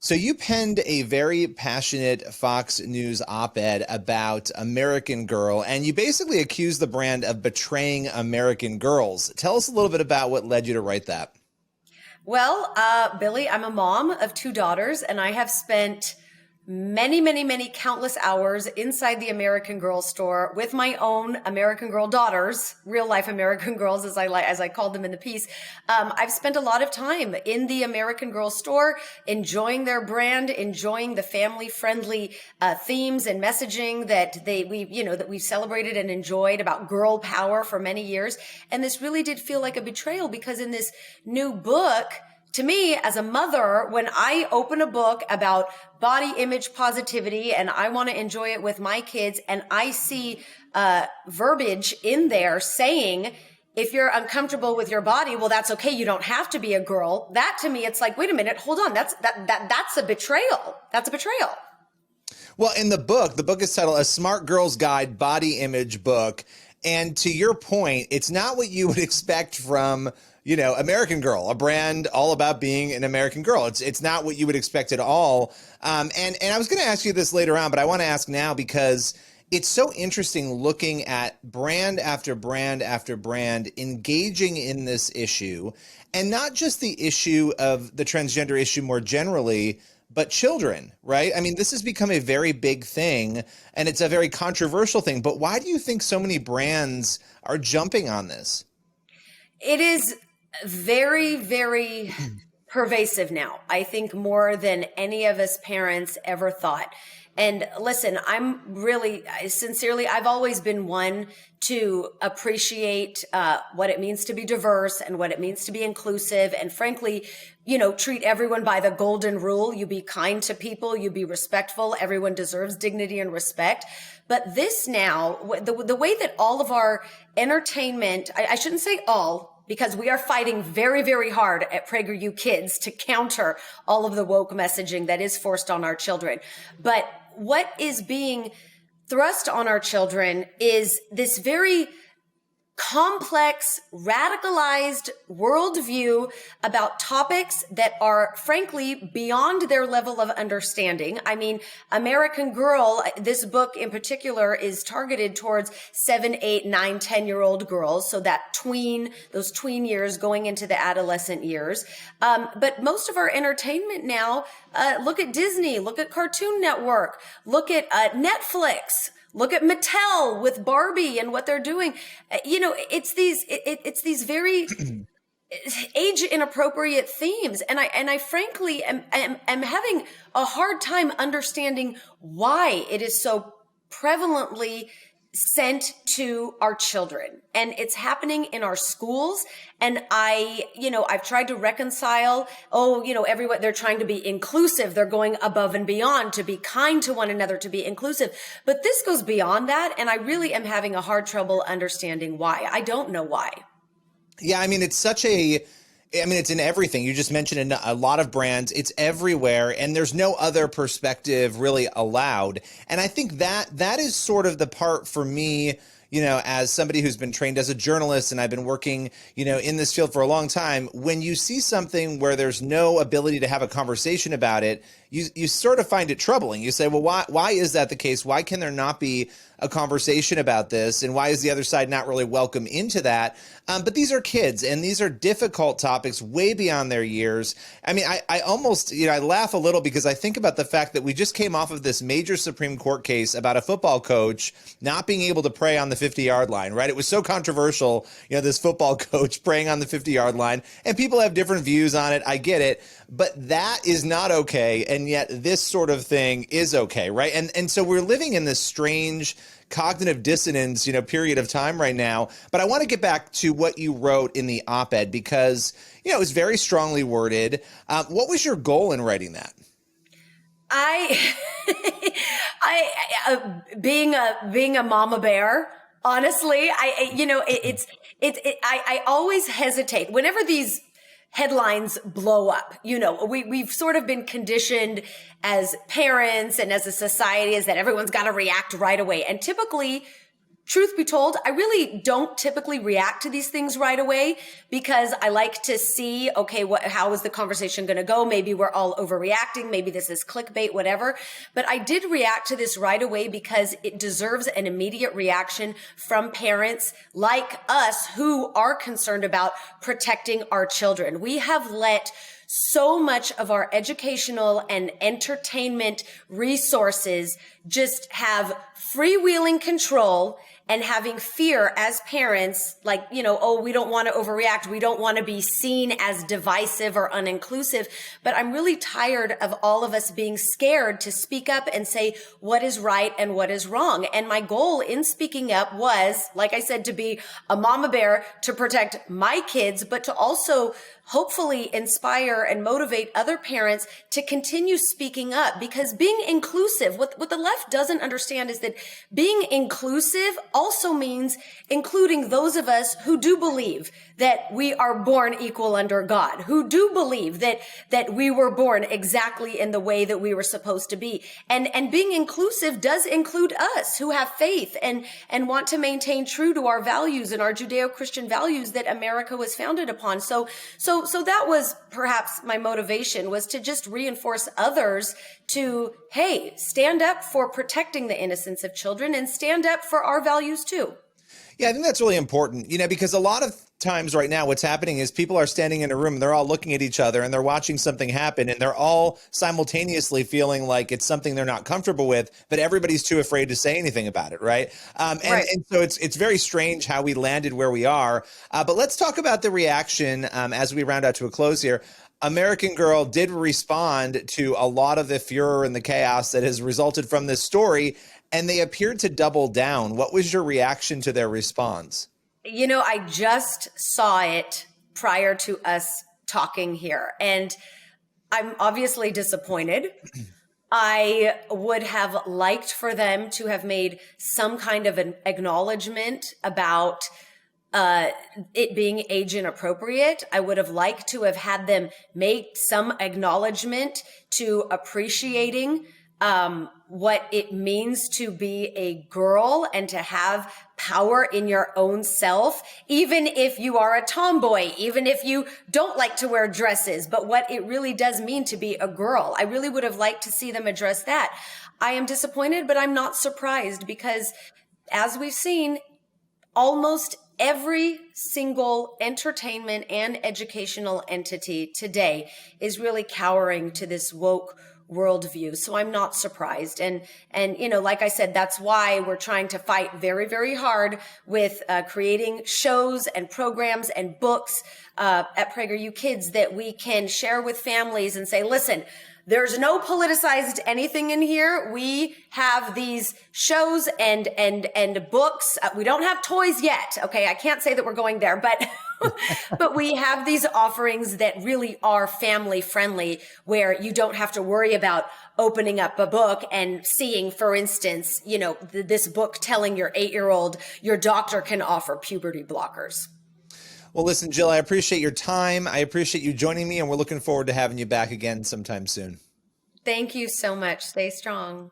So you penned a very passionate Fox News op-ed about American Girl, and you basically accused the brand of betraying American girls. Tell us a little bit about what led you to write that. Well, Billy, I'm a mom of two daughters, and I have spent many countless hours inside the American Girl store with my own American Girl daughters, real life American girls, as I called them in the piece. I've spent a lot of time in the American Girl store, enjoying their brand, enjoying the family friendly themes and messaging that we've celebrated and enjoyed about girl power for many years. And this really did feel like a betrayal, because in this new book, to me, as a mother, when I open a book about body image positivity and I want to enjoy it with my kids, and I see verbiage in there saying, if you're uncomfortable with your body, well, that's okay. You don't have to be a girl. That to me, it's like, wait a minute, hold on. That's a betrayal. That's a betrayal. Well, in the book is titled A Smart Girl's Guide Body Image Book. And to your point, it's not what you would expect from, American Girl, a brand all about being an American girl. It's not what you would expect at all. And I was going to ask you this later on, but I want to ask now because it's so interesting looking at brand after brand after brand engaging in this issue, and not just the issue of the transgender issue more generally, but children, right? I mean, this has become a very big thing, and it's a very controversial thing. But why do you think so many brands are jumping on this? It is very pervasive now. I think more than any of us parents ever thought. And listen, sincerely, I've always been one to appreciate what it means to be diverse and what it means to be inclusive. And frankly, treat everyone by the golden rule. You be kind to people, you be respectful. Everyone deserves dignity and respect. But this now, the way that all of our entertainment, I shouldn't say all, because we are fighting very hard at PragerU Kids to counter all of the woke messaging that is forced on our children. But what is being thrust on our children is this very complex, radicalized worldview about topics that are frankly beyond their level of understanding. I mean, American Girl, this book in particular is targeted towards 7, 8, 9, 10-year-old girls. So those tween years going into the adolescent years. But most of our entertainment now, look at Disney, look at Cartoon Network, look at Netflix. Look at Mattel with Barbie and what they're doing. It's these very age inappropriate themes. And I frankly am having a hard time understanding why it is so prevalently sent to our children. And it's happening in our schools. And I've tried to reconcile, everyone, they're trying to be inclusive. They're going above and beyond to be kind to one another, to be inclusive. But this goes beyond that. And I really am having a hard trouble understanding why. I don't know why. Yeah, I mean, it's in everything. You just mentioned a lot of brands. It's everywhere, and there's no other perspective really allowed. And I think that is sort of the part for me, as somebody who's been trained as a journalist and I've been working, in this field for a long time. When you see something where there's no ability to have a conversation about it, you sort of find it troubling. You say, well, why is that the case? Why can there not be a conversation about this? And why is the other side not really welcome into that? But these are kids, and these are difficult topics way beyond their years. I mean, I almost, I laugh a little because I think about the fact that we just came off of this major Supreme Court case about a football coach not being able to pray on the 50-yard line, right? It was so controversial, this football coach praying on the 50-yard line, and people have different views on it. I get it. But that is not okay, and yet this sort of thing is okay, right? And so we're living in this strange cognitive dissonance, period of time right now. But I want to get back to what you wrote in the op-ed because, it was very strongly worded. What was your goal in writing that? Being a mama bear, honestly, I always hesitate whenever these headlines blow up. We've sort of been conditioned as parents and as a society is that everyone's got to react right away. And typically truth be told, I really don't typically react to these things right away because I like to see, okay, how is the conversation going to go? Maybe we're all overreacting. Maybe this is clickbait, whatever. But I did react to this right away because it deserves an immediate reaction from parents like us who are concerned about protecting our children. We have let so much of our educational and entertainment resources just have freewheeling control and having fear as parents, like, oh, we don't want to overreact. We don't want to be seen as divisive or uninclusive. But I'm really tired of all of us being scared to speak up and say what is right and what is wrong. And my goal in speaking up was, like I said, to be a mama bear, to protect my kids, but to also hopefully inspire and motivate other parents to continue speaking up, because being inclusive, what the left doesn't understand is that being inclusive also means including those of us who do believe that we are born equal under God, who do believe that we were born exactly in the way that we were supposed to be. And being inclusive does include us who have faith and want to maintain true to our values and our Judeo-Christian values that America was founded upon. So that was perhaps my motivation, was to just reinforce others to, hey, stand up for protecting the innocence of children and stand up for our values too. Yeah, I think that's really important, because a lot of times right now what's happening is people are standing in a room and they're all looking at each other and they're watching something happen and they're all simultaneously feeling like it's something they're not comfortable with, but everybody's too afraid to say anything about it, right? Right. And so it's very strange how we landed where we are. But let's talk about the reaction as we round out to a close here. American Girl did respond to a lot of the furor and the chaos that has resulted from this story, and they appeared to double down. What was your reaction to their response? I just saw it prior to us talking here, and I'm obviously disappointed. I would have liked for them to have made some kind of an acknowledgement about it being age inappropriate. I would have liked to have had them make some acknowledgement to appreciating what it means to be a girl and to have power in your own self, even if you are a tomboy, even if you don't like to wear dresses, but what it really does mean to be a girl. I really would have liked to see them address that. I am disappointed, but I'm not surprised, because as we've seen, almost every single entertainment and educational entity today is really cowering to this woke worldview. So I'm not surprised. And like I said, that's why we're trying to fight very, very hard with creating shows and programs and books at PragerU Kids that we can share with families and say, listen, there's no politicized anything in here. We have these shows and books. We don't have toys yet. Okay. I can't say that we're going there, but but we have these offerings that really are family friendly, where you don't have to worry about opening up a book and seeing, for instance, this book telling your 8-year-old your doctor can offer puberty blockers. Well, listen, Jill, I appreciate your time. I appreciate you joining me, and we're looking forward to having you back again sometime soon. Thank you so much. Stay strong.